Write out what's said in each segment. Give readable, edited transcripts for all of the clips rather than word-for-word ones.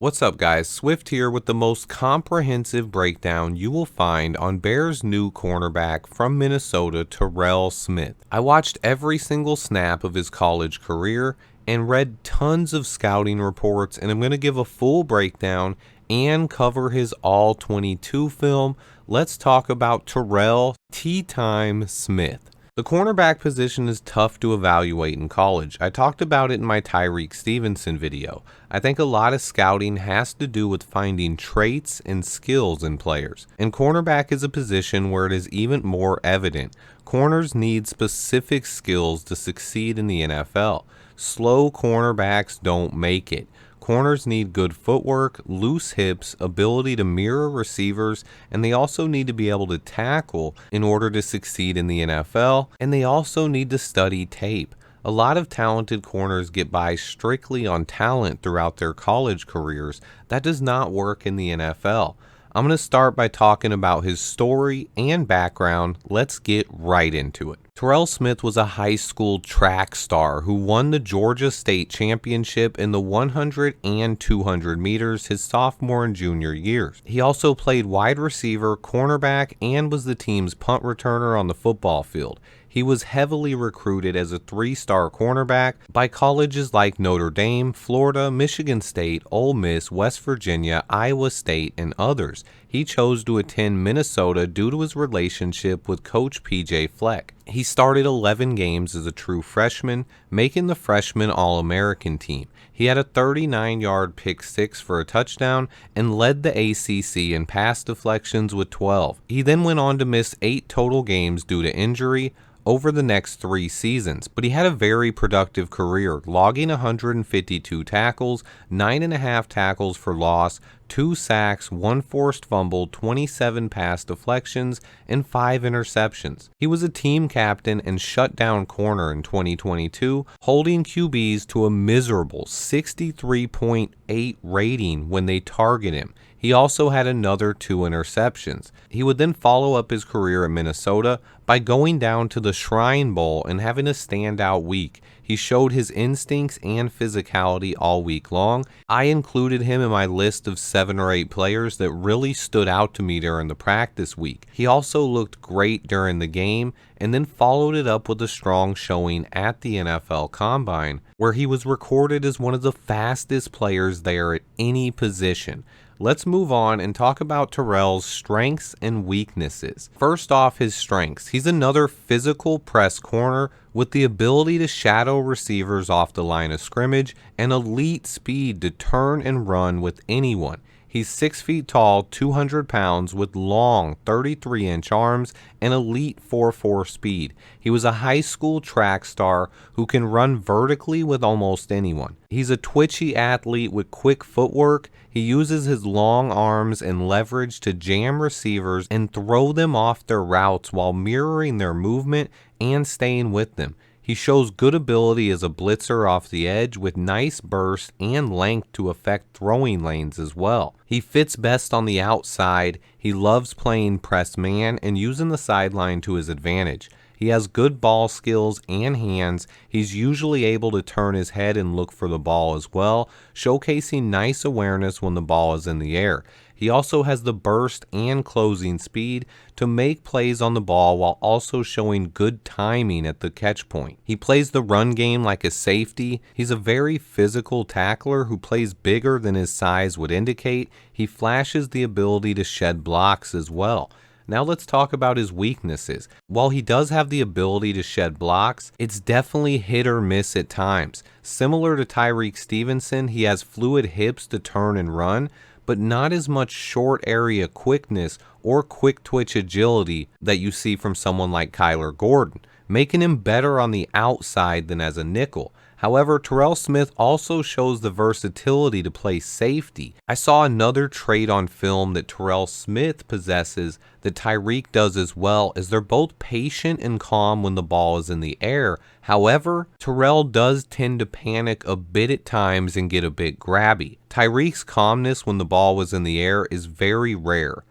What's up, guys? Swift here with the most comprehensive breakdown you will find on Bears' new cornerback from Minnesota, Terell Smith. I watched every single snap of his college career and read tons of scouting reports, and I'm going to give a full breakdown and cover his all-22 film. Let's talk about Terell T-Time Smith. The cornerback position is tough to evaluate in college. I talked about it in my Tyreek Stevenson video. I think a lot of scouting has to do with finding traits and skills in players. And cornerback is a position where it is even more evident. Corners need specific skills to succeed in the NFL. Slow cornerbacks don't make it. Corners need good footwork, loose hips, ability to mirror receivers, and they also need to be able to tackle in order to succeed in the NFL, and they also need to study tape. A lot of talented corners get by strictly on talent throughout their college careers. That does not work in the NFL. I'm going to start by talking about his story and background. Let's get right into it. Terell Smith was a high school track star who won the Georgia State Championship in the 100 and 200 meters his sophomore and junior years. He also played wide receiver, cornerback, and was the team's punt returner on the football field. He was heavily recruited as a 3-star cornerback by colleges like Notre Dame, Florida, Michigan State, Ole Miss, West Virginia, Iowa State, and others. He chose to attend Minnesota due to his relationship with Coach P.J. Fleck. He started 11 games as a true freshman, making the freshman All-American team. He had a 39-yard pick six for a touchdown and led the ACC in pass deflections with 12. He then went on to miss 8 total games due to injury over the next 3 seasons, but he had a very productive career, logging 152 tackles, 9.5 tackles for loss, 2 sacks, 1 forced fumble, 27 pass deflections, and 5 interceptions. He was a team captain and shutdown corner in 2022, holding QBs to a miserable 63.8 rating when they target him. He also had another 2 interceptions. He would then follow up his career at Minnesota by going down to the Shrine Bowl and having a standout week. He showed his instincts and physicality all week long. I included him in my list of 7 or 8 players that really stood out to me during the practice week. He also looked great during the game and then followed it up with a strong showing at the NFL Combine, where he was recorded as one of the fastest players there at any position. Let's move on and talk about Terell's strengths and weaknesses. First off, his strengths. He's another physical press corner with the ability to shadow receivers off the line of scrimmage and elite speed to turn and run with anyone. He's 6 feet tall, 200 pounds, with long 33-inch arms and elite 4.4 speed. He was a high school track star who can run vertically with almost anyone. He's a twitchy athlete with quick footwork. He uses his long arms and leverage to jam receivers and throw them off their routes while mirroring their movement and staying with them. He shows good ability as a blitzer off the edge with nice burst and length to affect throwing lanes as well. He fits best on the outside. He loves playing press man and using the sideline to his advantage. He has good ball skills and hands. He's usually able to turn his head and look for the ball as well, showcasing nice awareness when the ball is in the air. He also has the burst and closing speed to make plays on the ball while also showing good timing at the catch point. He plays the run game like a safety. He's a very physical tackler who plays bigger than his size would indicate. He flashes the ability to shed blocks as well. Now let's talk about his weaknesses. While he does have the ability to shed blocks, it's definitely hit or miss at times. Similar to Tyreek Stevenson, he has fluid hips to turn and run, but not as much short area quickness or quick twitch agility that you see from someone like Kyler Gordon, making him better on the outside than as a nickel. However, Terell Smith also shows the versatility to play safety. I saw another trait on film that Terell Smith possesses that Tyreek does as well, as they're both patient and calm when the ball is in the air. However, Terell does tend to panic a bit at times and get a bit grabby. Tyreek's calmness when the ball was in the air is very rare.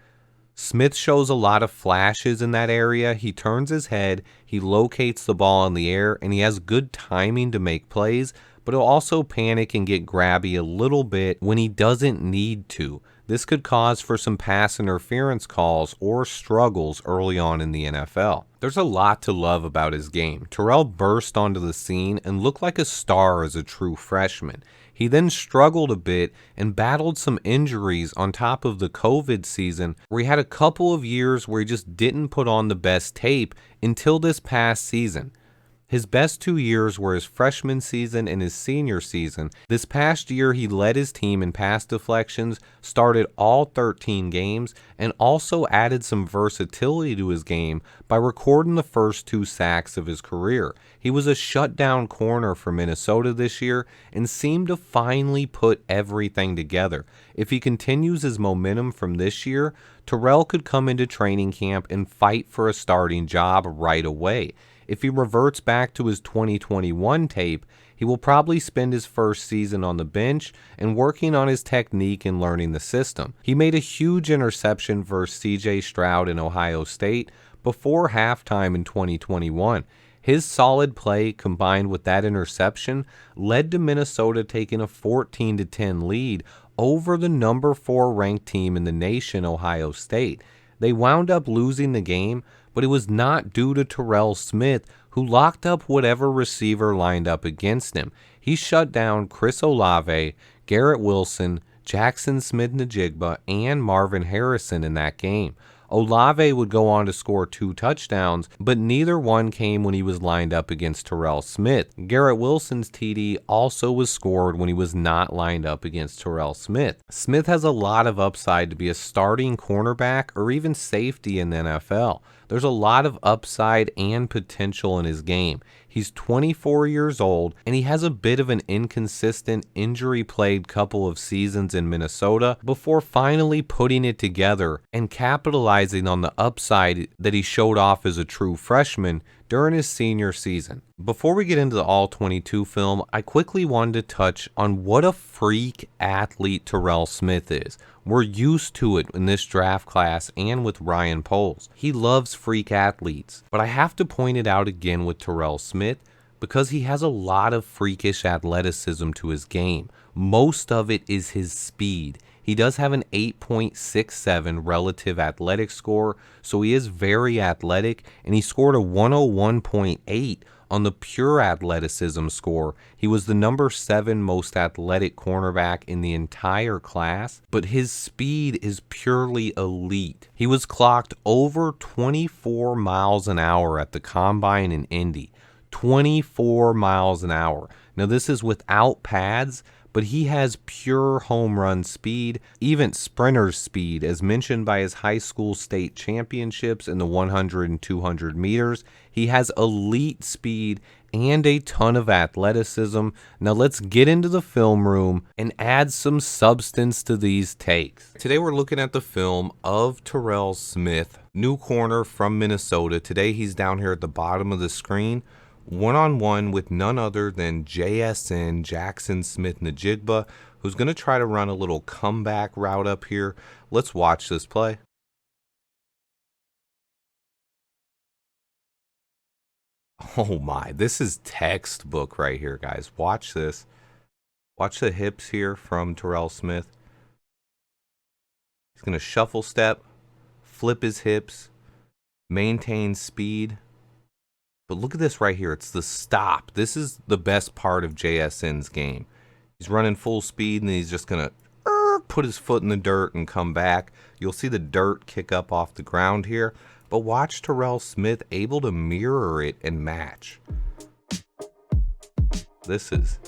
Smith shows a lot of flashes in that area. He turns his head, he locates the ball in the air, and he has good timing to make plays, but he'll also panic and get grabby a little bit when he doesn't need to. This could cause for some pass interference calls or struggles early on in the NFL. There's a lot to love about his game. Terell burst onto the scene and looked like a star as a true freshman. He then struggled a bit and battled some injuries on top of the COVID season, where he had a couple of years where he just didn't put on the best tape until this past season. His best 2 years were his freshman season and his senior season. This past year, he led his team in pass deflections, started all 13 games, and also added some versatility to his game by recording the first 2 sacks of his career. He was a shutdown corner for Minnesota this year and seemed to finally put everything together. If he continues his momentum from this year, Terell could come into training camp and fight for a starting job right away. If he reverts back to his 2021 tape, he will probably spend his first season on the bench and working on his technique and learning the system. He made a huge interception versus CJ Stroud in Ohio State before halftime in 2021. His solid play combined with that interception led to Minnesota taking a 14-10 lead over the number 4 ranked team in the nation, Ohio State. They wound up losing the game, but it was not due to Terell Smith, who locked up whatever receiver lined up against him. He shut down Chris Olave, Garrett Wilson, Jackson Smith-Njigba, and Marvin Harrison in that game. Olave would go on to score 2 touchdowns, but neither one came when he was lined up against Terell Smith. Garrett Wilson's TD also was scored when he was not lined up against Terell Smith. Smith has a lot of upside to be a starting cornerback or even safety in the NFL. There's a lot of upside and potential in his game. He's 24 years old, and he has a bit of an inconsistent, injury-plagued couple of seasons in Minnesota before finally putting it together and capitalizing on the upside that he showed off as a true freshman during his senior season. Before we get into the All-22 film, I quickly wanted to touch on what a freak athlete Terell Smith is. We're used to it in this draft class and with Ryan Poles. He loves freak athletes, but I have to point it out again with Terell Smith because he has a lot of freakish athleticism to his game. Most of it is his speed. He does have an 8.67 relative athletic score, so he is very athletic, and he scored a 101.8 on the pure athleticism score. He was the number 7 most athletic cornerback in the entire class, but his speed is purely elite. He was clocked over 24 miles an hour at the combine in Indy. 24 miles an hour. Now this is without pads, but he has pure home run speed, even sprinter's speed, as mentioned by his high school state championships in the 100 and 200 meters. He has elite speed and a ton of athleticism. Now let's get into the film room and add some substance to these takes. Today we're looking at the film of Terell Smith, new corner from Minnesota. Today he's down here at the bottom of the screen, one-on-one with none other than JSN, Jackson Smith-Njigba, who's going to try to run a little comeback route up here. Let's watch this play. Oh my, this is textbook right here, guys. Watch this. Watch the hips here from Terell Smith. He's going to shuffle step, flip his hips, maintain speed. But look at this right here. It's the stop. This is the best part of JSN's game. He's running full speed, and he's just going to put his foot in the dirt and come back. You'll see the dirt kick up off the ground here. But watch Terell Smith able to mirror it and match. This is...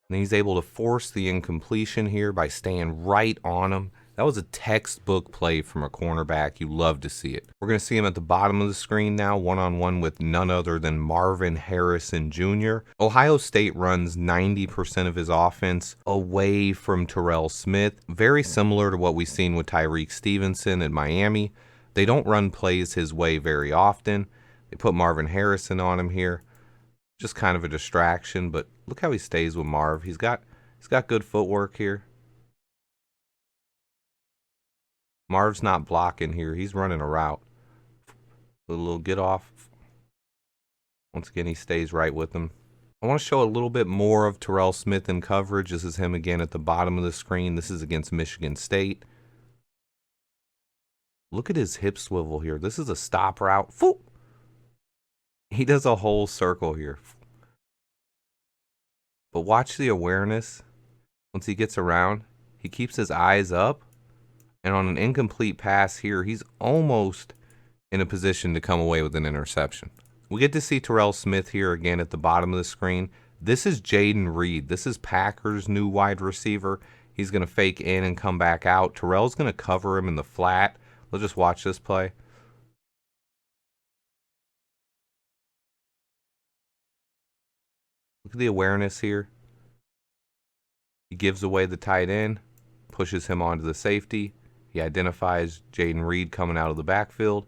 And he's able to force the incompletion here by staying right on him. That was a textbook play from a cornerback. You love to see it. We're going to see him at the bottom of the screen now, one-on-one with none other than Marvin Harrison Jr. Ohio State runs 90% of his offense away from Terell Smith, very similar to what we've seen with Tyreek Stevenson at Miami. They don't run plays his way very often. They put Marvin Harrison on him here. Just kind of a distraction, but look how he stays with Marv. He's got good footwork here. Marv's not blocking here. He's running a route. A little get off. Once again, he stays right with him. I want to show a little bit more of Terell Smith in coverage. This is him again at the bottom of the screen. This is against Michigan State. Look at his hip swivel here. This is a stop route. Foop! He does a whole circle here. But watch the awareness. Once he gets around, he keeps his eyes up. And on an incomplete pass here, he's almost in a position to come away with an interception. We get to see Terell Smith here again at the bottom of the screen. This is Jaden Reed. This is Packers' new wide receiver. He's going to fake in and come back out. Terrell's going to cover him in the flat. Let's just watch this play. Look at the awareness here. He gives away the tight end, pushes him onto the safety. He identifies Jaden Reed coming out of the backfield.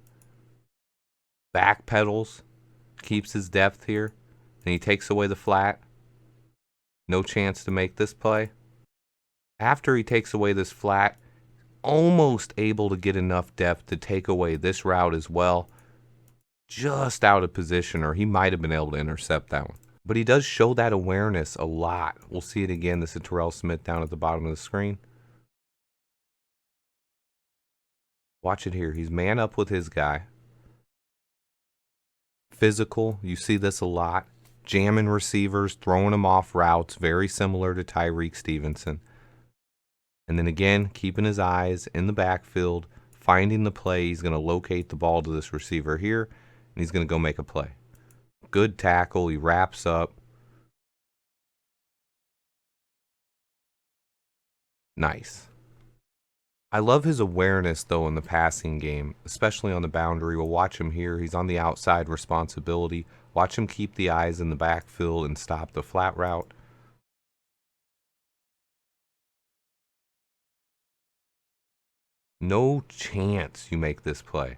Backpedals, keeps his depth here. And he takes away the flat. No chance to make this play. After he takes away this flat, almost able to get enough depth to take away this route as well. Just out of position, or he might have been able to intercept that one. But he does show that awareness a lot. We'll see it again. This is Terell Smith down at the bottom of the screen. Watch it here. He's man up with his guy. Physical. You see this a lot. Jamming receivers, throwing them off routes, very similar to Tyreek Stevenson. And then again, keeping his eyes in the backfield, finding the play. He's going to locate the ball to this receiver here, and he's going to go make a play. Good tackle. He wraps up. Nice. I love his awareness, though, in the passing game, especially on the boundary. We'll watch him here. He's on the outside responsibility. Watch him keep the eyes in the backfield and stop the flat route. No chance you make this play.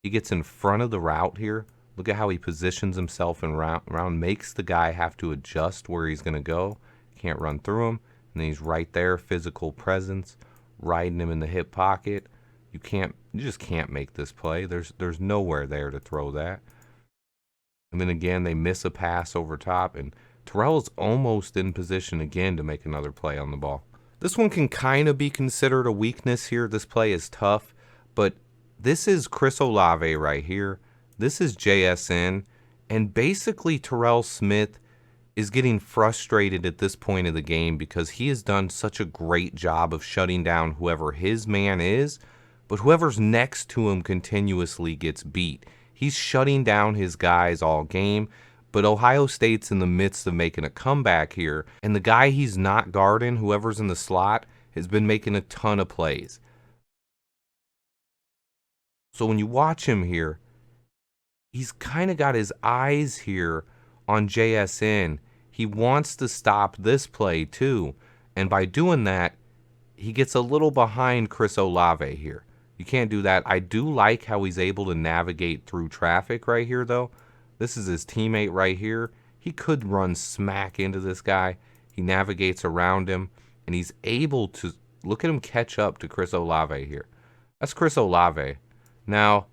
He gets in front of the route here. Look at how he positions himself in round, makes the guy have to adjust where he's going to go. Can't run through him. And then he's right there, physical presence, riding him in the hip pocket. You just can't make this play. There's nowhere there to throw that. And then again, they miss a pass over top, and Terell is almost in position again to make another play on the ball. This one can kind of be considered a weakness here. This play is tough, but this is Chris Olave right here. This is JSN, and basically Terell Smith is getting frustrated at this point of the game because he has done such a great job of shutting down whoever his man is, but whoever's next to him continuously gets beat. He's shutting down his guys all game, but Ohio State's in the midst of making a comeback here, and the guy he's not guarding, whoever's in the slot, has been making a ton of plays. So when you watch him here, he's kind of got his eyes here on JSN. He wants to stop this play too, and by doing that, he gets a little behind Chris Olave here. You can't do that. I do like how he's able to navigate through traffic right here, though. This is his teammate right here. He could run smack into this guy. He navigates around him, and he's able to, look at him catch up to Chris Olave here. That's Chris Olave. Now,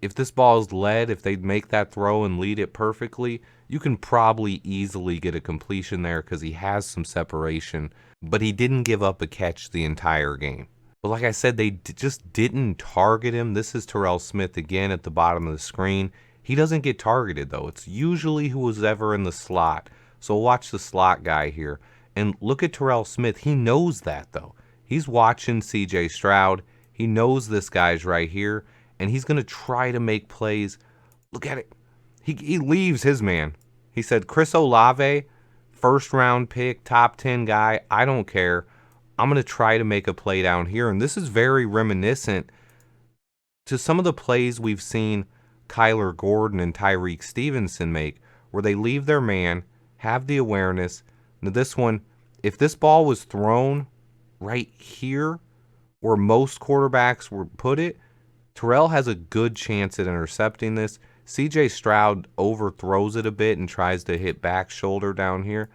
if this ball is led, if they make that throw and lead it perfectly, you can probably easily get a completion there because he has some separation, but he didn't give up a catch the entire game. But like I said, they just didn't target him. This is Terell Smith again at the bottom of the screen. He doesn't get targeted, though. It's usually who was ever in the slot. So watch the slot guy here. And look at Terell Smith. He knows that, though. He's watching C.J. Stroud. He knows this guy's right here. And he's going to try to make plays. Look at it. He leaves his man. He said, Chris Olave, first-round pick, top 10 guy. I don't care. I'm going to try to make a play down here. And this is very reminiscent to some of the plays we've seen Kyler Gordon and Tyreek Stevenson make, where they leave their man, have the awareness. Now this one, if this ball was thrown right here where most quarterbacks would put it, Terell has a good chance at intercepting this. C.J. Stroud overthrows it a bit and tries to hit back shoulder down here.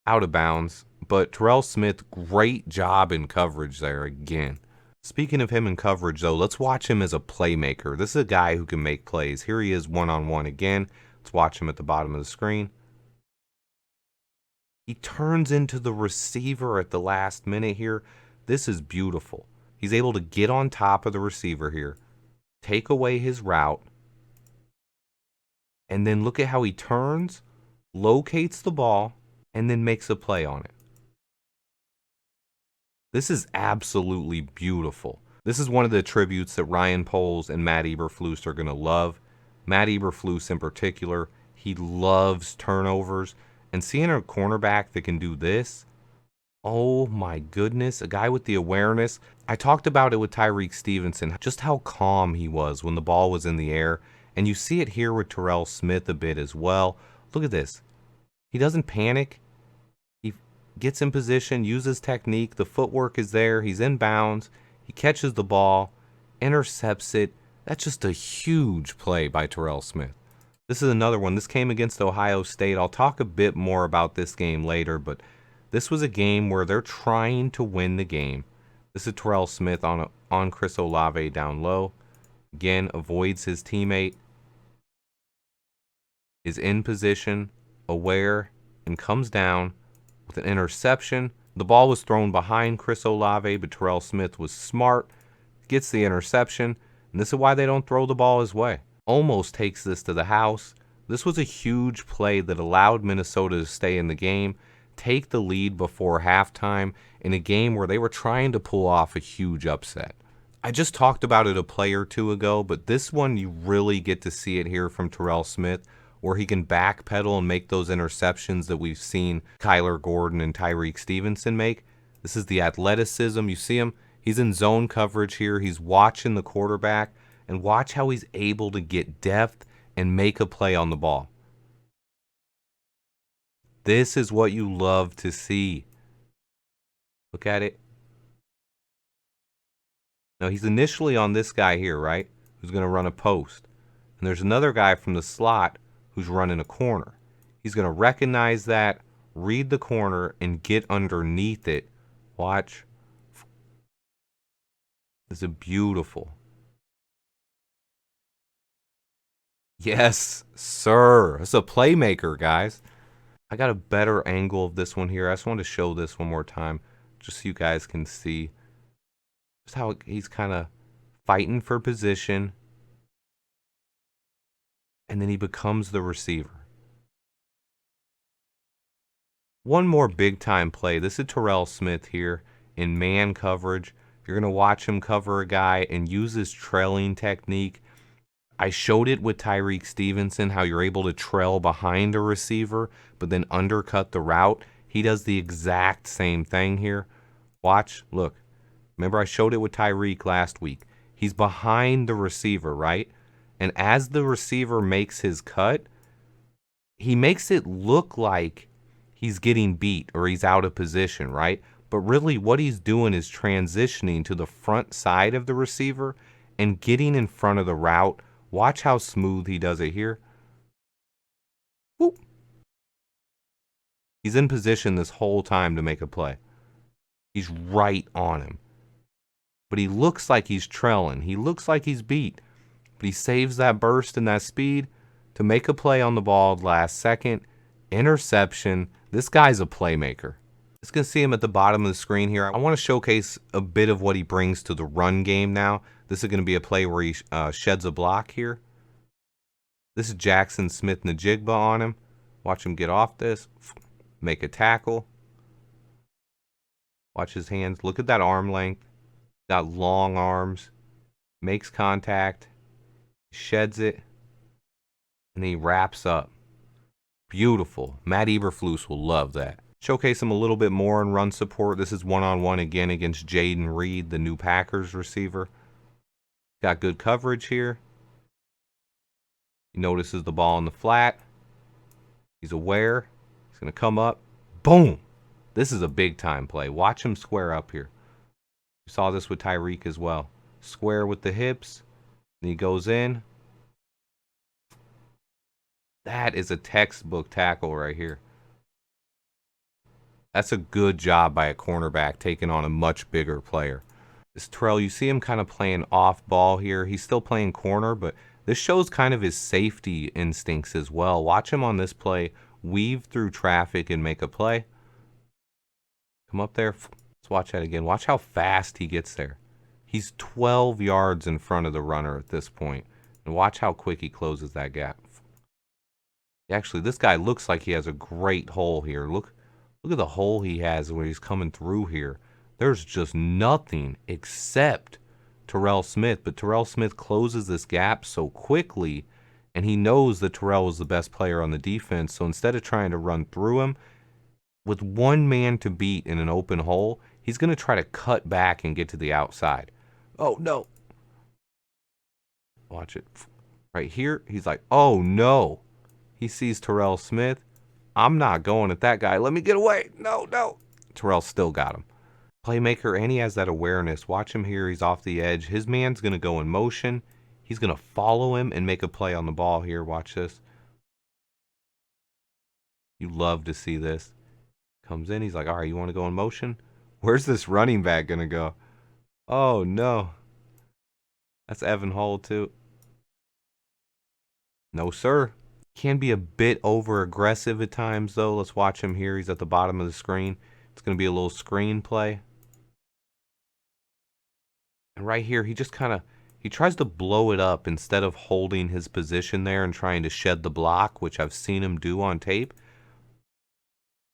Out of bounds. But Terell Smith, great job in coverage there again. Speaking of him in coverage, though, let's watch him as a playmaker. This is a guy who can make plays. Here he is one-on-one again. Let's watch him at the bottom of the screen. He turns into the receiver at the last minute here. This is beautiful. He's able to get on top of the receiver here, take away his route, and then look at how he turns, locates the ball, and then makes a play on it. This is absolutely beautiful. This is one of the attributes that Ryan Poles and Matt Eberflus are going to love. Matt Eberflus in particular, he loves turnovers. And seeing a cornerback that can do this, oh my goodness, a guy with the awareness. I talked about it with Tyreek Stevenson, just how calm he was when the ball was in the air. And you see it here with Terell Smith a bit as well. Look at this. He doesn't panic. He gets in position, uses technique. The footwork is there. He's in bounds. He catches the ball, intercepts it. That's just a huge play by Terell Smith. This is another one. This came against Ohio State. I'll talk a bit more about this game later, but this was a game where they're trying to win the game. This is Terell Smith on Chris Olave down low. Again, avoids his teammate. Is in position, aware, and comes down with an interception. The ball was thrown behind Chris Olave, but Terell Smith was smart, gets the interception, and this is why they don't throw the ball his way. Almost takes this to the house. This was a huge play that allowed Minnesota to stay in the game, take the lead before halftime in a game where they were trying to pull off a huge upset. I just talked about it a play or two ago, but this one you really get to see it here from Terell Smith, where he can backpedal and make those interceptions that we've seen Kyler Gordon and Tyreek Stevenson make. This is the athleticism. You see him, he's in zone coverage here. He's watching the quarterback, and watch how he's able to get depth and make a play on the ball. This is what you love to see. Look at it. Now, he's initially on this guy here, right? Who's going to run a post. And there's another guy from the slot who's running a corner. He's going to recognize that, read the corner, and get underneath it. Watch. This is beautiful. Yes, sir. It's a playmaker, guys. I got a better angle of this one here. I just want to show this one more time, just so you guys can see just how he's kind of fighting for position. And then he becomes the receiver. One more big-time play. This is Terell Smith here in man coverage. You're going to watch him cover a guy and use his trailing technique. I showed it with Tyreek Stevenson, how you're able to trail behind a receiver, but then undercut the route. He does the exact same thing here. Watch, look. Remember I showed it with Tyreek last week. He's behind the receiver, right? And as the receiver makes his cut, he makes it look like he's getting beat or he's out of position, right? But really what he's doing is transitioning to the front side of the receiver and getting in front of the route. Watch how smooth he does it here. Whoop. He's in position this whole time to make a play. He's right on him. But he looks like he's trailing. He looks like he's beat. But he saves that burst and that speed to make a play on the ball last second. Interception. This guy's a playmaker. Just going to see him at the bottom of the screen here. I want to showcase a bit of what he brings to the run game now. This is going to be a play where he sheds a block here. This is Jackson Smith-Njigba on him. Watch him get off this. Make a tackle. Watch his hands. Look at that arm length. Got long arms. Makes contact. Sheds it. And then he wraps up. Beautiful. Matt Eberflus will love that. Showcase him a little bit more in run support. This is one-on-one again against Jaden Reed, the new Packers receiver. Got good coverage here. He notices the ball in the flat. He's aware. He's going to come up. Boom! This is a big-time play. Watch him square up here. We saw this with Tyreek as well. Square with the hips. Then he goes in. That is a textbook tackle right here. That's a good job by a cornerback taking on a much bigger player. This Terrell, you see him kind of playing off ball here. He's still playing corner, but this shows kind of his safety instincts as well. Watch him on this play, weave through traffic and make a play. Come up there. Let's watch that again. Watch how fast he gets there. He's 12 yards in front of the runner at this point. And watch how quick he closes that gap. Actually, this guy looks like he has a great hole here. Look at the hole he has when he's coming through here. There's just nothing except Terell Smith. But Terell Smith closes this gap so quickly, and he knows that Terell is the best player on the defense. So instead of trying to run through him, with one man to beat in an open hole, he's going to try to cut back and get to the outside. Oh, no. Watch it. Right here, he's like, oh, no. He sees Terell Smith. I'm not going at that guy. Let me get away. No, no. Terrell still got him. Playmaker, and he has that awareness. Watch him here. He's off the edge. His man's going to go in motion. He's going to follow him and make a play on the ball here. Watch this. You love to see this. Comes in. He's like, all right, you want to go in motion? Where's this running back going to go? Oh, no. That's Evan Hull, too. No, sir. Can be a bit over aggressive at times, though. Let's watch him here. He's at the bottom of the screen. It's going to be a little screen play. And right here, he just kind of, he tries to blow it up instead of holding his position there and trying to shed the block, which I've seen him do on tape.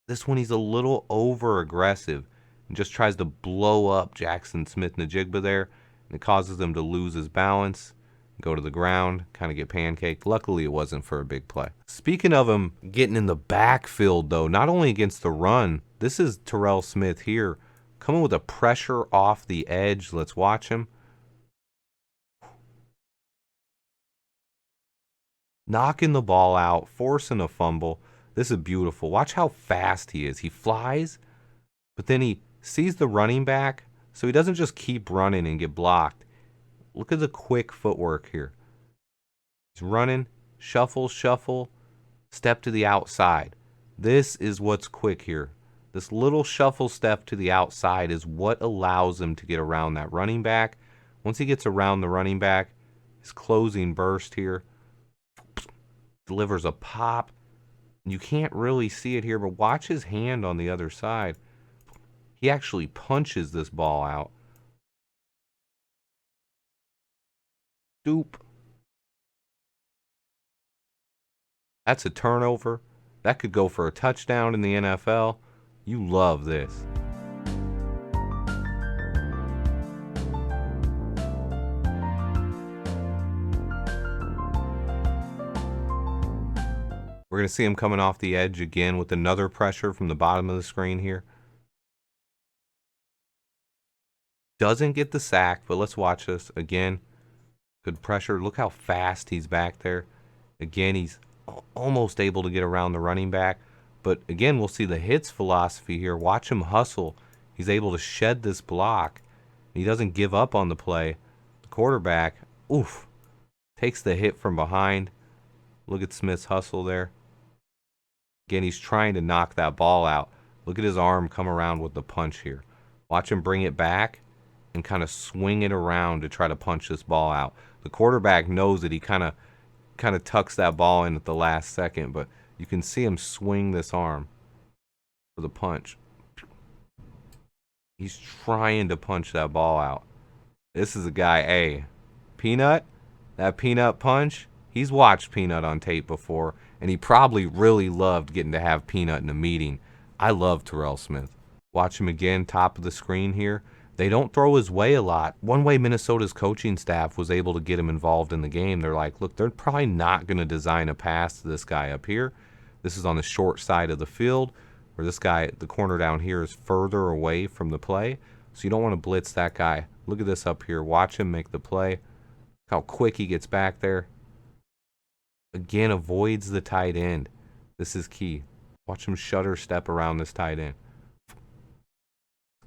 This one, he's a little over aggressive and just tries to blow up Jackson Smith-Njigba there. And it causes him to lose his balance, go to the ground, kind of get pancaked. Luckily, it wasn't for a big play. Speaking of him getting in the backfield, though, not only against the run, this is Terell Smith here, coming with a pressure off the edge. Let's watch him. Knocking the ball out, forcing a fumble. This is beautiful. Watch how fast he is. He flies, but then he sees the running back, so he doesn't just keep running and get blocked. Look at the quick footwork here. He's running, shuffle, shuffle, step to the outside. This is what's quick here. This little shuffle step to the outside is what allows him to get around that running back. Once he gets around the running back, his closing burst here delivers a pop. You can't really see it here, but watch his hand on the other side. He actually punches this ball out. Doop. That's a turnover. That could go for a touchdown in the NFL. You love this. We're going to see him coming off the edge again with another pressure from the bottom of the screen here. Doesn't get the sack, but let's watch this again. Good pressure. Look how fast he's back there. Again, he's almost able to get around the running back. But again, we'll see the hits philosophy here. Watch him hustle. He's able to shed this block. He doesn't give up on the play. The quarterback, oof, takes the hit from behind. Look at Smith's hustle there. Again, he's trying to knock that ball out. Look at his arm come around with the punch here. Watch him bring it back and kind of swing it around to try to punch this ball out. The quarterback knows that he kind of tucks that ball in at the last second, but you can see him swing this arm for the punch. He's trying to punch that ball out. This is a guy, hey, Peanut, that Peanut punch, he's watched Peanut on tape before, and he probably really loved getting to have Peanut in a meeting. I love Terell Smith. Watch him again, top of the screen here. They don't throw his way a lot. One way Minnesota's coaching staff was able to get him involved in the game, they're like, look, they're probably not going to design a pass to this guy up here. This is on the short side of the field, where this guy, the corner down here, is further away from the play. So you don't want to blitz that guy. Look at this up here. Watch him make the play. How quick he gets back there. Again, avoids the tight end. This is key. Watch him shutter step around this tight end.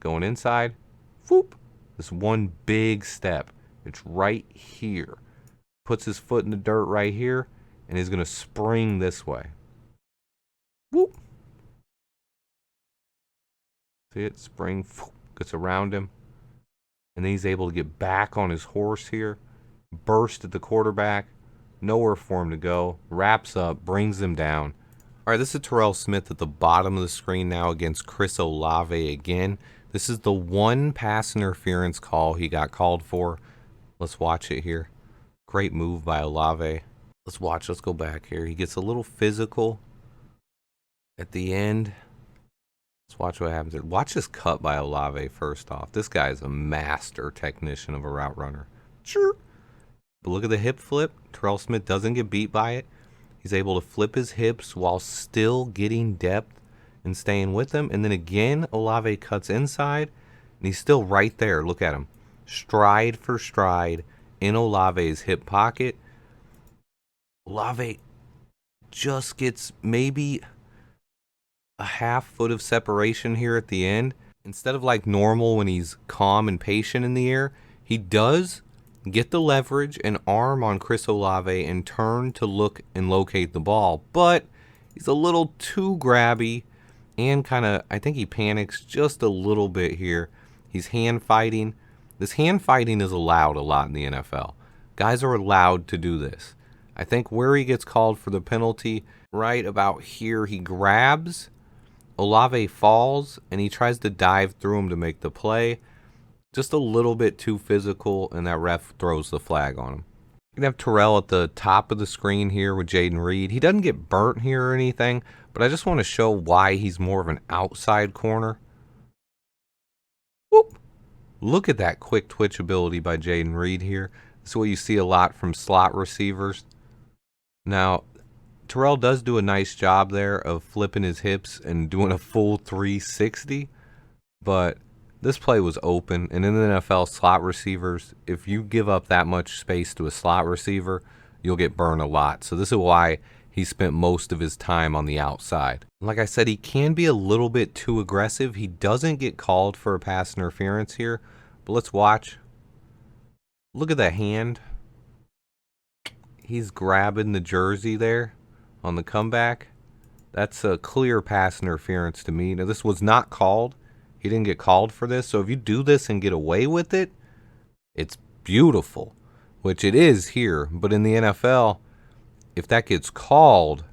Going inside. Whoop. This one big step. It's right here. Puts his foot in the dirt right here, and he's going to spring this way. Whoop. See it? Spring. Gets around him. And then he's able to get back on his horse here, burst at the quarterback, nowhere for him to go, wraps up, brings him down. All right, this is Terell Smith at the bottom of the screen now against Chris Olave again. This is the one pass interference call he got called for. Let's watch it here. Great move by Olave. Let's watch. Let's go back here. He gets a little physical at the end. Let's watch what happens here. Watch this cut by Olave first off. This guy is a master technician of a route runner. Sure. But look at the hip flip. Terell Smith doesn't get beat by it. He's able to flip his hips while still getting depth and staying with them. And then again, Olave cuts inside, and he's still right there. Look at him. Stride for stride in Olave's hip pocket. Olave just gets maybe a half foot of separation here at the end. Instead of like normal when he's calm and patient in the air, he does get the leverage and arm on Chris Olave and turn to look and locate the ball. But he's a little too grabby and kind of, I think he panics just a little bit here. He's hand fighting. This hand fighting is allowed a lot in the NFL. Guys are allowed to do this. I think where he gets called for the penalty, right about here, he grabs, Olave falls, and he tries to dive through him to make the play. Just a little bit too physical, and that ref throws the flag on him. You can have Terell at the top of the screen here with Jayden Reed. He doesn't get burnt here or anything, but I just want to show why he's more of an outside corner. Whoop! Look at that quick twitch ability by Jayden Reed here. This is what you see a lot from slot receivers. Now, Terell does do a nice job there of flipping his hips and doing a full 360, but this play was open, and in the NFL, slot receivers, if you give up that much space to a slot receiver, you'll get burned a lot. So this is why he spent most of his time on the outside. Like I said, he can be a little bit too aggressive. He doesn't get called for a pass interference here, but let's watch. Look at that hand. He's grabbing the jersey there on the comeback. That's a clear pass interference to me. Now, this was not called. He didn't get called for this. So if you do this and get away with it, it's beautiful, which it is here. But in the NFL, if that gets called,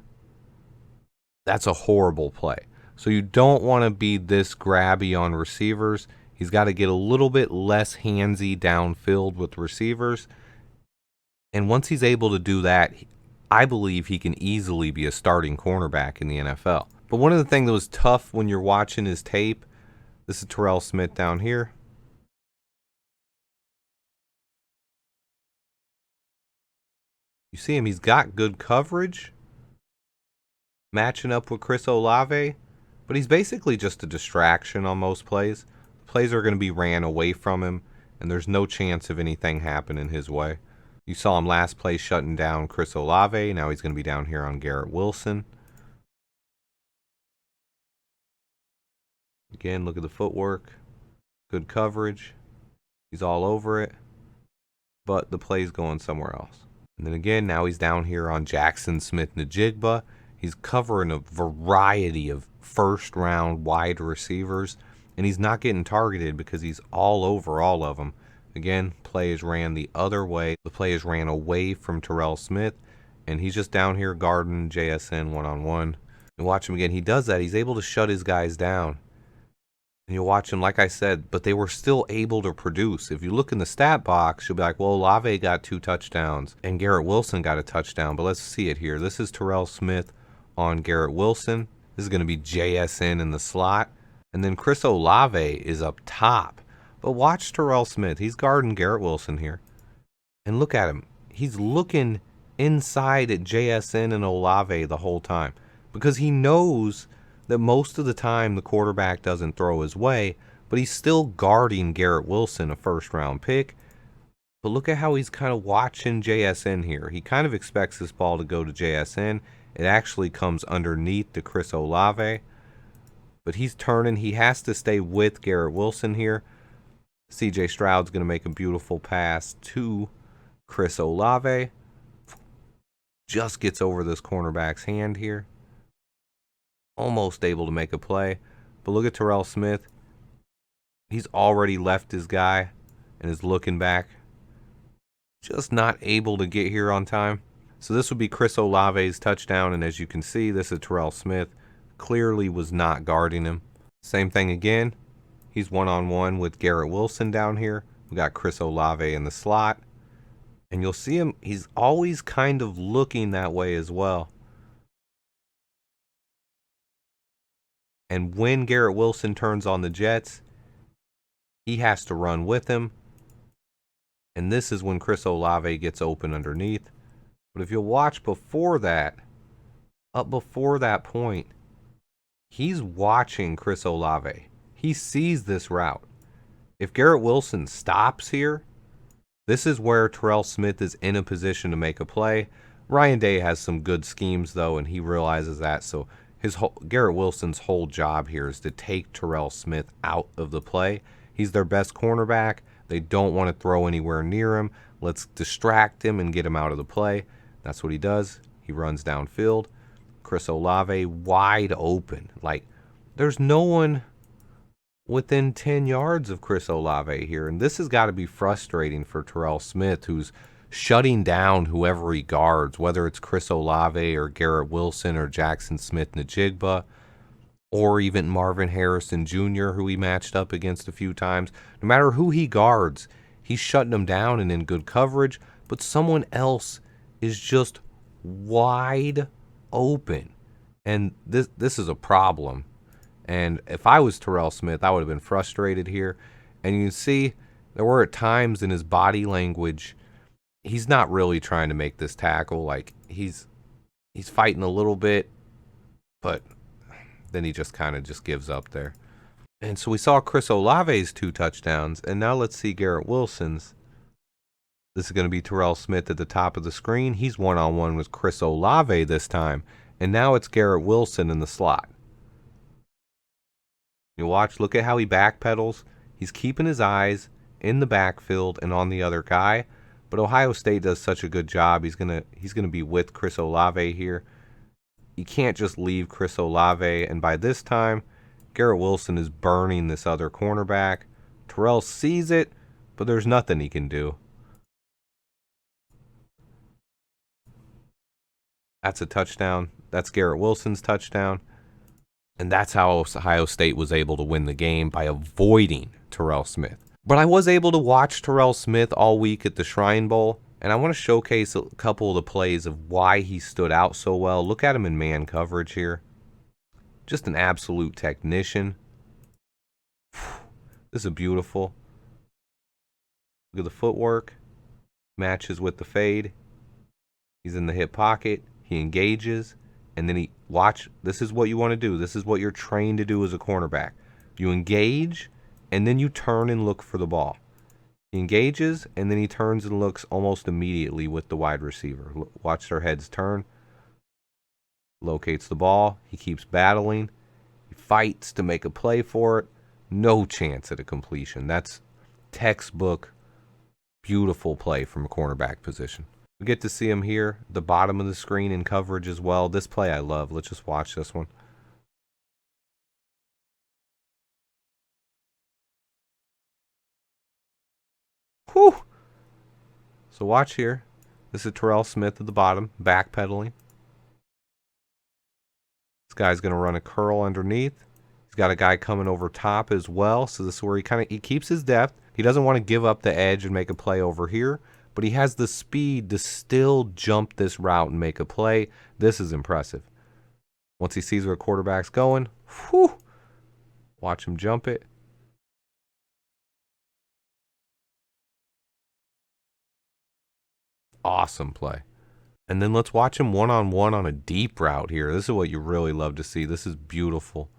that's a horrible play. So you don't want to be this grabby on receivers. He's got to get a little bit less handsy downfield with receivers. And once he's able to do that, I believe he can easily be a starting cornerback in the NFL. But one of the things that was tough when you're watching his tape, this is Terell Smith down here. You see him, he's got good coverage, matching up with Chris Olave, but he's basically just a distraction on most plays. Plays are going to be ran away from him, and there's no chance of anything happening his way. You saw him last play shutting down Chris Olave. Now he's going to be down here on Garrett Wilson. Again, look at the footwork. Good coverage. He's all over it. But the play's going somewhere else. And then again, now he's down here on Jackson Smith-Njigba. He's covering a variety of first-round wide receivers. And he's not getting targeted because he's all over all of them. Again, play is ran the other way. The play is ran away from Terell Smith. And he's just down here guarding JSN one-on-one. And watch him again. He does that. He's able to shut his guys down. And you watch him, like I said, but they were still able to produce. If you look in the stat box, you'll be like, well, Olave got 2 touchdowns and Garrett Wilson got a touchdown. But let's see it here. This is Terell Smith on Garrett Wilson. This is going to be JSN in the slot. And then Chris Olave is up top. But watch Terell Smith. He's guarding Garrett Wilson here. And look at him. He's looking inside at JSN and Olave the whole time because he knows that most of the time the quarterback doesn't throw his way, but he's still guarding Garrett Wilson, a first-round pick. But look at how he's kind of watching JSN here. He kind of expects this ball to go to JSN. It actually comes underneath to Chris Olave. But he's turning. He has to stay with Garrett Wilson here. C.J. Stroud's going to make a beautiful pass to Chris Olave. Just gets over this cornerback's hand here. Almost able to make a play. But look at Terell Smith. He's already left his guy. and is looking back. Just not able to get here on time. So this would be Chris Olave's touchdown, and as you can see, this is Terell Smith. Clearly was not guarding him. Same thing again. He's one-on-one with Garrett Wilson down here. We got Chris Olave in the slot. And you'll see him, he's always kind of looking that way as well. And when Garrett Wilson turns on the Jets, he has to run with him. And this is when Chris Olave gets open underneath. But if you'll watch before that, up before that point, he's watching Chris Olave. He sees this route. If Garrett Wilson stops here, this is where Terell Smith is in a position to make a play. Ryan Day has some good schemes, though, and he realizes that. So Garrett Wilson's whole job here is to take Terell Smith out of the play. He's their best cornerback. They don't want to throw anywhere near him. Let's distract him and get him out of the play. That's what he does. He runs downfield. Chris Olave wide open. Like, there's no one within 10 yards of Chris Olave here. And this has got to be frustrating for Terell Smith, who's shutting down whoever he guards, whether it's Chris Olave or Garrett Wilson or Jackson Smith-Njigba, or even Marvin Harrison Jr., who he matched up against a few times. No matter who he guards, he's shutting them down and in good coverage, but someone else is just wide open. And this is a problem. And if I was Terell Smith, I would have been frustrated here. And you can see there were at times in his body language, he's not really trying to make this tackle. Like, he's fighting a little bit, but then he just kind of just gives up there. And so we saw Chris Olave's 2 touchdowns, and now let's see Garrett Wilson's. This is going to be Terell Smith at the top of the screen. He's one-on-one with Chris Olave this time, and now it's Garrett Wilson in the slot. You watch, look at how he backpedals. He's keeping his eyes in the backfield and on the other guy, but Ohio State does such a good job. He's gonna be with Chris Olave here. You can't just leave Chris Olave, and by this time, Garrett Wilson is burning this other cornerback. Terell sees it, but there's nothing he can do. That's a touchdown. That's Garrett Wilson's touchdown. And that's how Ohio State was able to win the game, by avoiding Terell Smith. But I was able to watch Terell Smith all week at the Shrine Bowl, and I want to showcase a couple of the plays of why he stood out so well. Look at him in man coverage here. Just an absolute technician. This is beautiful. Look at the footwork. Matches with the fade. He's in the hip pocket. He engages. And then watch, this is what you want to do. This is what you're trained to do as a cornerback. You engage, and then you turn and look for the ball. He engages, and then he turns and looks almost immediately with the wide receiver. Watch their heads turn. Locates the ball. He keeps battling. He fights to make a play for it. No chance at a completion. That's textbook, beautiful play from a cornerback position. We get to see him here, the bottom of the screen in coverage as well. This play I love. Let's just watch this one. Whew. So watch here. This is Terell Smith at the bottom, backpedaling. This guy's going to run a curl underneath. He's got a guy coming over top as well. So this is where he keeps his depth. He doesn't want to give up the edge and make a play over here, but he has the speed to still jump this route and make a play. This is impressive. Once he sees where the quarterback's going, whew, watch him jump it. Awesome play. And then let's watch him one-on-one on a deep route here. This is what you really love to see. This is beautiful.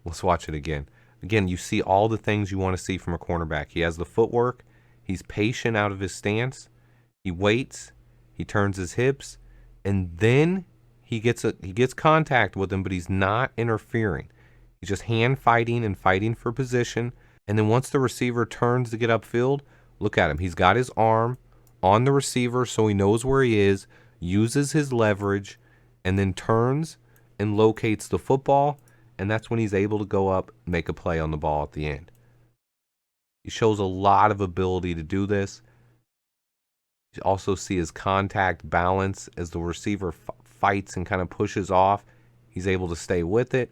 Let's watch it again. Again, you see all the things you want to see from a cornerback. He has the footwork. He's patient out of his stance. He waits. He turns his hips. And then he gets contact with him, but he's not interfering. He's just hand fighting and fighting for position. And then once the receiver turns to get upfield, look at him. He's got his arm on the receiver so he knows where he is, uses his leverage, and then turns and locates the football. and that's when he's able to go up and make a play on the ball at the end. He shows a lot of ability to do this. You also see his contact balance as the receiver fights and kind of pushes off. He's able to stay with it.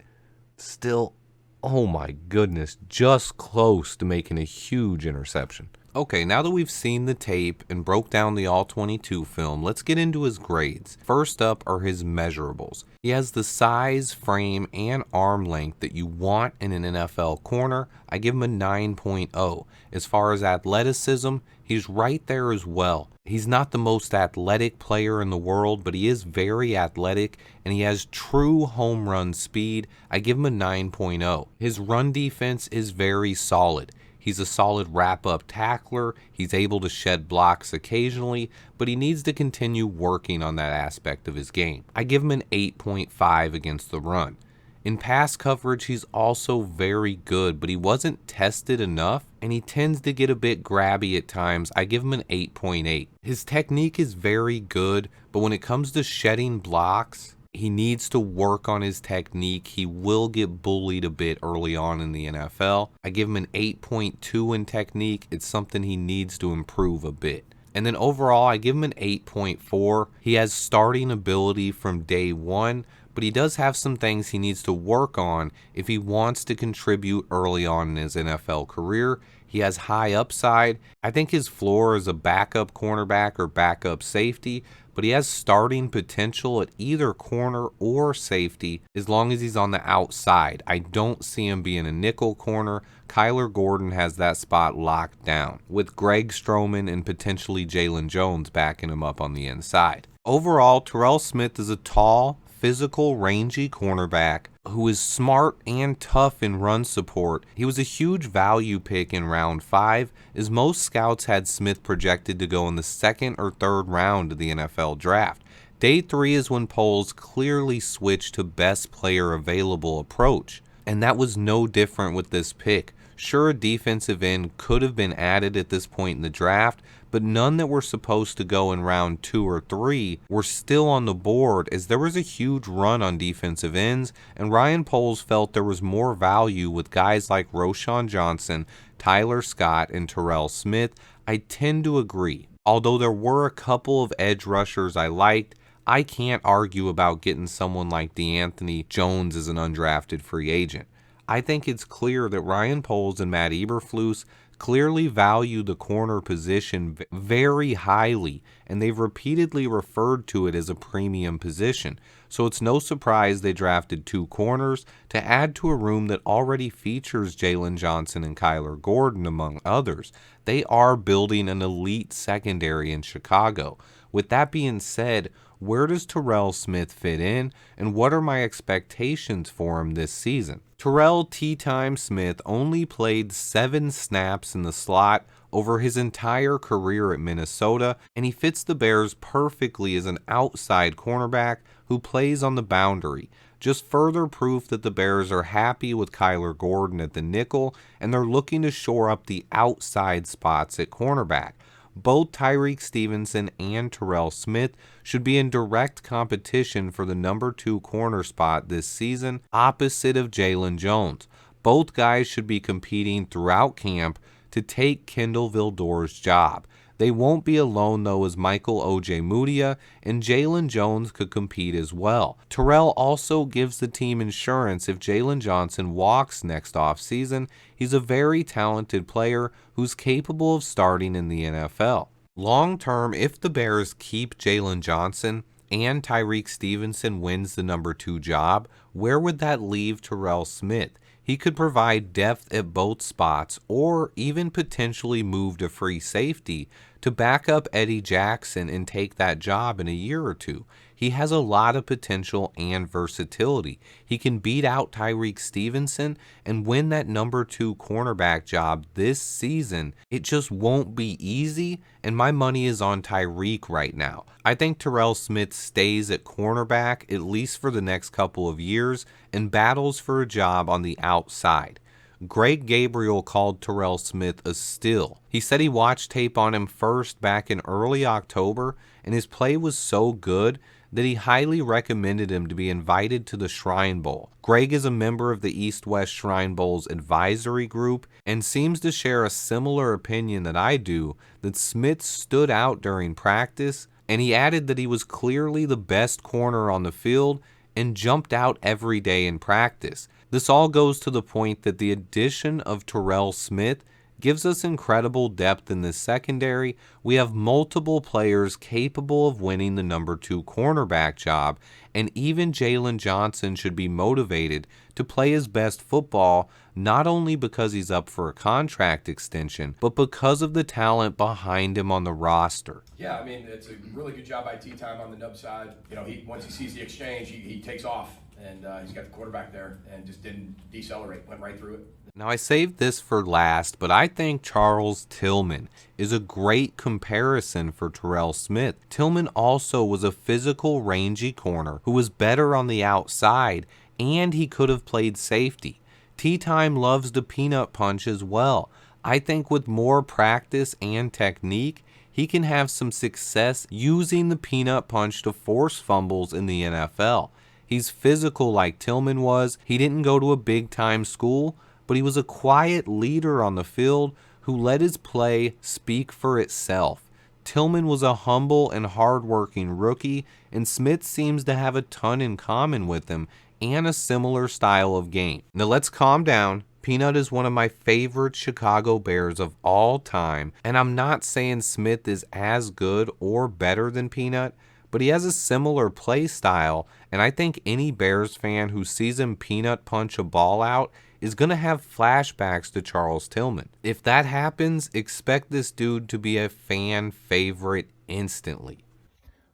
Still, oh my goodness, just close to making a huge interception. Okay, now that we've seen the tape and broke down the All-22 film, let's get into his grades. First up are his measurables. He has the size, frame, and arm length that you want in an NFL corner. I give him a 9.0. As far as athleticism, he's right there as well. He's not the most athletic player in the world, but he is very athletic, and he has true home run speed. I give him a 9.0. His run defense is very solid. He's a solid wrap-up tackler. He's able to shed blocks occasionally, but he needs to continue working on that aspect of his game. I give him an 8.5 against the run. In pass coverage, he's also very good, but he wasn't tested enough, and he tends to get a bit grabby at times. I give him an 8.8. His technique is very good, but when it comes to shedding blocks, he needs to work on his technique. He will get bullied a bit early on in the NFL. I give him an 8.2 in technique. It's something he needs to improve a bit. And then overall, I give him an 8.4. He has starting ability from day one, but he does have some things he needs to work on if he wants to contribute early on in his NFL career. He has high upside. I think his floor is a backup cornerback or backup safety, but he has starting potential at either corner or safety as long as he's on the outside. I don't see him being a nickel corner. Kyler Gordon has that spot locked down, with Greg Stroman and potentially Jalen Jones backing him up on the inside. Overall, Terell Smith is a tall, physical, rangy cornerback who is smart and tough in run support. He was a huge value pick in round 5, as most scouts had Smith projected to go in the 2nd or 3rd round of the NFL draft. Day 3 is when polls clearly switched to best player available approach, and that was no different with this pick. Sure, a defensive end could have been added at this point in the draft, but none that were supposed to go in round 2 or 3 were still on the board, as there was a huge run on defensive ends, and Ryan Poles felt there was more value with guys like Roschon Johnson, Tyler Scott, and Terell Smith. I tend to agree. Although there were a couple of edge rushers I liked, I can't argue about getting someone like DeAnthony Jones as an undrafted free agent. I think it's clear that Ryan Poles and Matt Eberflus clearly value the corner position very highly, and they've repeatedly referred to it as a premium position. So it's no surprise they drafted 2 corners to add to a room that already features Jalen Johnson and Kyler Gordon, among others. They are building an elite secondary in Chicago. With that being said, where does Terell Smith fit in, and what are my expectations for him this season? Terell T-Time Smith only played 7 snaps in the slot over his entire career at Minnesota, and he fits the Bears perfectly as an outside cornerback who plays on the boundary. Just further proof that the Bears are happy with Kyler Gordon at the nickel, and they're looking to shore up the outside spots at cornerback. Both Tyreek Stevenson and Terell Smith should be in direct competition for the number 2 corner spot this season, opposite of Jalen Jones. Both guys should be competing throughout camp to take Kendall Vildor's job. They won't be alone, though, as Michael Ojemudia and Jalen Jones could compete as well. Terell also gives the team insurance if Jalen Johnson walks next offseason. He's a very talented player who's capable of starting in the NFL. Long term, if the Bears keep Jalen Johnson and Tyreek Stevenson wins the number 2 job, where would that leave Terell Smith? He could provide depth at both spots, or even potentially move to free safety to back up Eddie Jackson and take that job in a year or 2. He has a lot of potential and versatility. He can beat out Tyreek Stevenson and win that number 2 cornerback job this season. It just won't be easy, and my money is on Tyreek right now. I think Terell Smith stays at cornerback at least for the next couple of years and battles for a job on the outside. Greg Gabriel called Terell Smith a steal. He said he watched tape on him first back in early October, and his play was so good that he highly recommended him to be invited to the Shrine Bowl. Greg is a member of the East-West Shrine Bowl's advisory group and seems to share a similar opinion that I do, that Smith stood out during practice, and he added that he was clearly the best corner on the field and jumped out every day in practice. This all goes to the point that the addition of Terell Smith gives us incredible depth in this secondary. We have multiple players capable of winning the number 2 cornerback job, and even Jalen Johnson should be motivated to play his best football, not only because he's up for a contract extension, but because of the talent behind him on the roster. Yeah, I mean, it's a really good job by T-Time on the nub side. You know, once he sees the exchange, he takes off, and he's got the quarterback there and just didn't decelerate, went right through it. Now, I saved this for last, but I think Charles Tillman is a great comparison for Terell Smith. Tillman also was a physical, rangy corner who was better on the outside, and he could have played safety. T-Time loves the peanut punch as well. I think with more practice and technique, he can have some success using the peanut punch to force fumbles in the NFL. He's physical like Tillman was. He didn't go to a big-time school, but he was a quiet leader on the field who let his play speak for itself. Tillman was a humble and hardworking rookie, and Smith seems to have a ton in common with him and a similar style of game. Now let's calm down. Peanut is one of my favorite Chicago Bears of all time, and I'm not saying Smith is as good or better than Peanut, but he has a similar play style, and I think any Bears fan who sees him peanut punch a ball out is going to have flashbacks to Charles Tillman. If that happens, expect this dude to be a fan favorite instantly.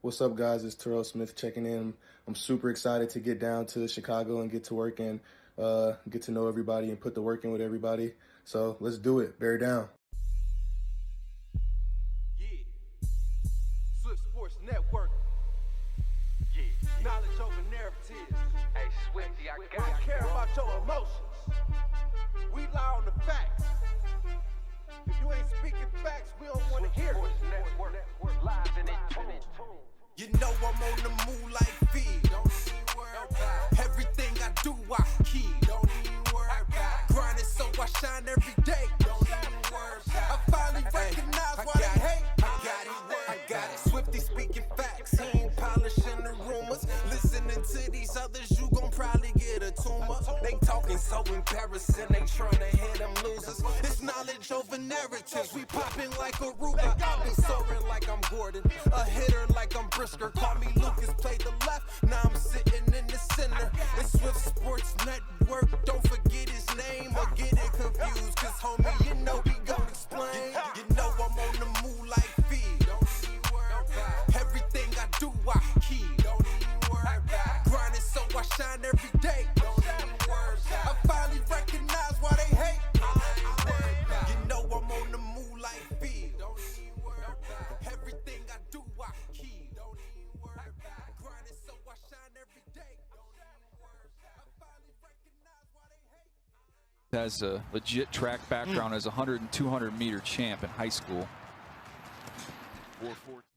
What's up, guys? It's Terell Smith checking in. I'm super excited to get down to Chicago and get to work and get to know everybody and put the work in with everybody. So let's do it. Bear down. Yeah. Swift Sports Network. Yeah. Knowledge over narratives. Hey, Swifty, I got you. We care about your emotions. We lie on the facts. If you ain't speaking facts, we don't want to hear it. Network, live in it. You know I'm on the move like feed. Don't even worry about everything I do. I keep. Don't even worry about grinding so I shine every day. Don't even worry about I finally recognize why they hate. I got it. Swifty speaking facts. He ain't polishing the rumors. Listening to these others, you gon' probably get a tumor. They talking so embarrassing. They trying to hit them losers. It's knowledge over narratives. We popping like a Ruger. I be soaring like I'm Gordon. A hitter like I'm Brisker. Call me Lucas, play the left. Now I'm sitting in the center. It's Swift Sports Network. Don't forget his name or get it confused. Cause homie, you know we gon' explain. You know I'm on the move like feed. Don't even worry about everything I do. I keep. Don't even worry about grinding so I shine every day. Don't even worry about I finally recognize why they hate. You know I'm on the move like feed. Don't even worry about everything I do. I keep. Don't even worry about grinding so I shine every day. Don't even worry about I finally recognize why they hate. Has a legit track background as a 100 and 200 meter champ in high school.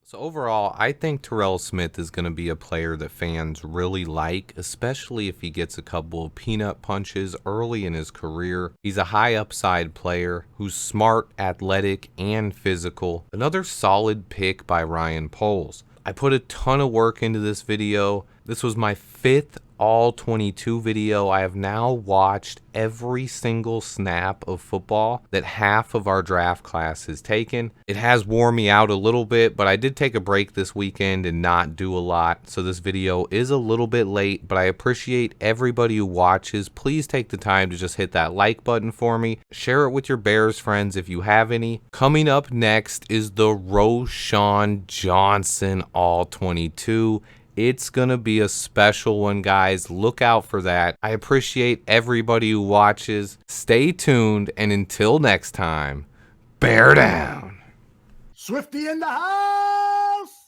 So overall, I think Terell Smith is going to be a player that fans really like, especially if he gets a couple of peanut punches early in his career. He's a high upside player who's smart, athletic, and physical. Another solid pick by Ryan Poles. I put a ton of work into this video. This was my 5th all 22 video. I have now watched every single snap of football that half of our draft class has taken. It has worn me out a little bit, but I did take a break this weekend and not do a lot, so this video is a little bit late, but I appreciate everybody who watches. Please take the time to just hit that like button for me. Share it with your Bears friends if you have any. Coming up next is the Roschon Johnson all 22. It's going to be a special one, guys. Look out for that. I appreciate everybody who watches. Stay tuned, and until next time, bear down. Swifty in the house!